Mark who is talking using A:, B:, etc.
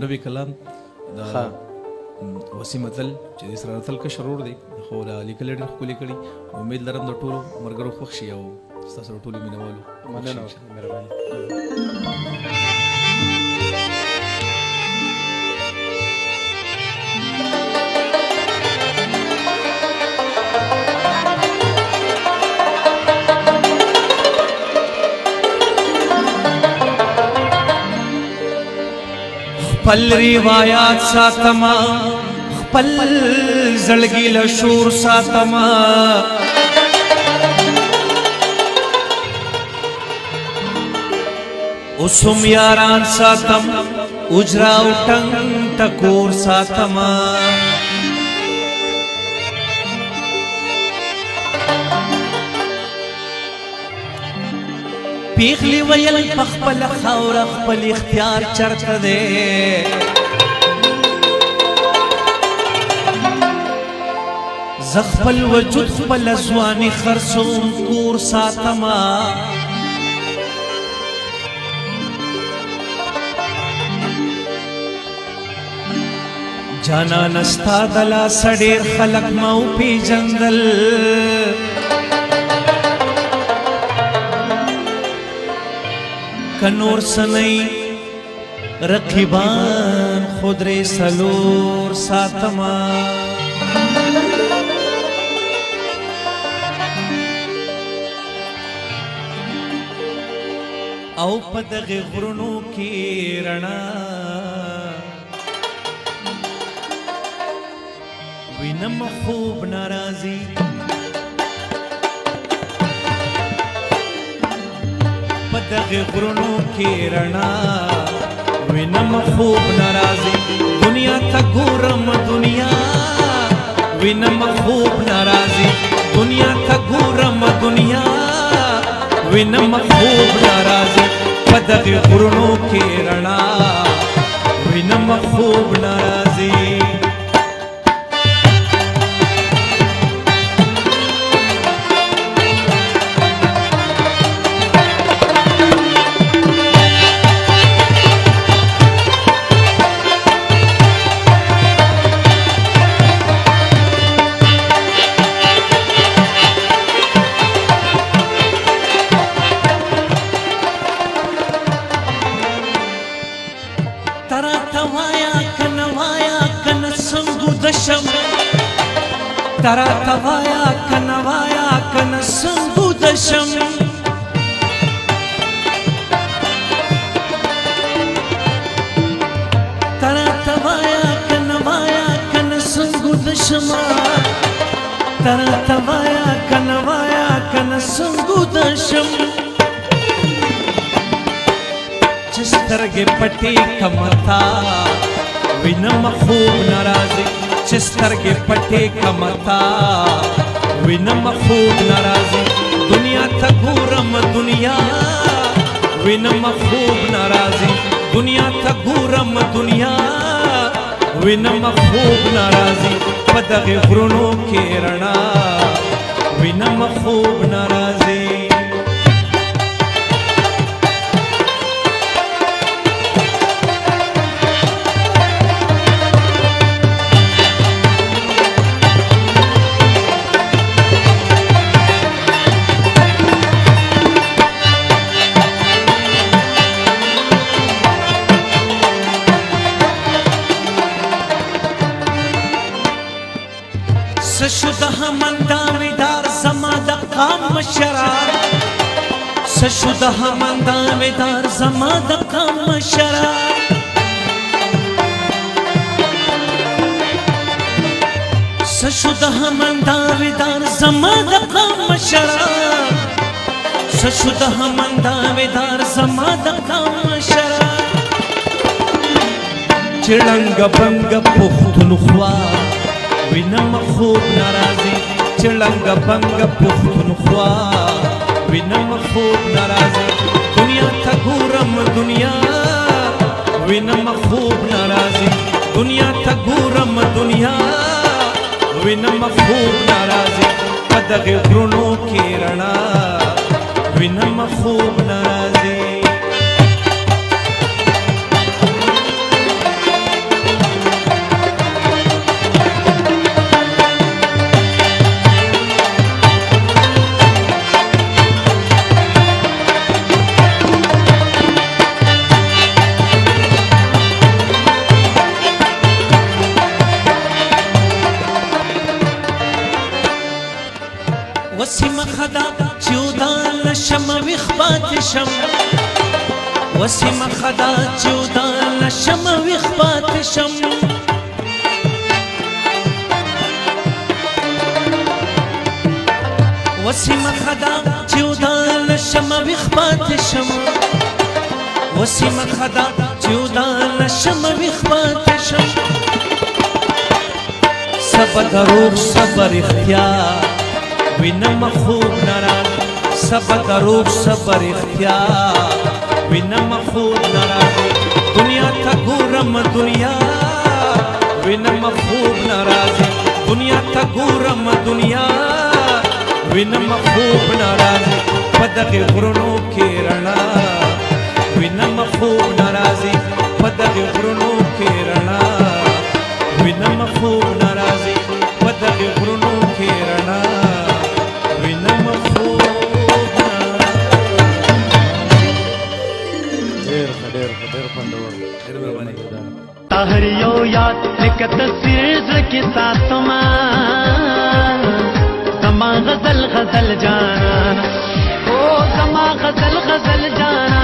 A: نوی کلام دا وسیم اتل چې د سره اتل کشر ورور دی خو دا لیکل ډېر ښکلي کړي امید لرم د ټولو ملګرو خوښ شي او ستاسو د ټولو مینوالو
B: مننه مهرباني.
C: خپل روایات ساتما خپل زړګي له شور ساتما اوسم یاران ساتم اجرا او ټنګ ټکور ساتما پیغلی ویل پخپل خاور خپل اختیار چرته دی زخپل وجود خپل ځواني خرڅوم کور ساتما جانا نستا دلا سډیر خلق مو پیجندل کنور سنئی رقیبان خود ری سلور ساتما او پدغ غرونو کی رنا وینم خوب ناراضی پدغ غرونو کی رنا وینم خوب ناراضی دنیا تا گورم دنیا وینم خوب ناراضی دنیا تا گورم دنیا وینم خوب ناراضی پدغ غرونو کی رنا وینم خوب ناراضی ترا توایا کنوایا کن سنگو دشم ترا توایا کنوایا کن سنگو دشم ترا توایا کنوایا کن سنگو دشم چسترگے پٹی کمتا وینم خوب ناراضی چسترگے پٹے کمتا وینم خوب ناراضی دنیا تا گورم دنیا وینم خوب ناراضی دنیا تا گورم دنیا وینم خوب ناراضی پدغ غرونو کی رنا وینم خوب ناراضی سشده من داویدار زما د قام مشران سشده من داویدار زما د قام مشران سشده من داویدار زما د قام مشران سشده من داویدار زما د قام مشران چړنګ بنګ پختونخوا وینم خوب ناراضی چړنګ بنګ پختونخوا وینم خوب ناراضی دنیا تا گورم دنیا وینم خوب ناراضی دنیا تا گورم دنیا وینم خوب ناراضی پدغ غرونو کی رنا وینم خوب ناراضی شم وسی مخدا چودا نشم ویخبات شم وسی مخدا چودا نشم ویخبات شم وسی مخدا چودا نشم ویخبات شم صبر دروغ صبر اختیار وینم خوب ناراض صبر دروغ صبر اختیار وینم خوب ناراض دنیا تا ګورم دنیا وینم خوب ناراض دنیا تا ګورم دنیا وینم خوب ناراض پدغه غرونو کې رڼا وینم خوب ناراض پدغه غرونو کې رڼا وینم خوب ناراض پدغه غرونو کې رڼا وینم خوب
B: ډېر خوندور
D: تهریو یاد لکه تصویر زړه کې ساتما زما غزل غزل جانا او زما غزل غزل جانا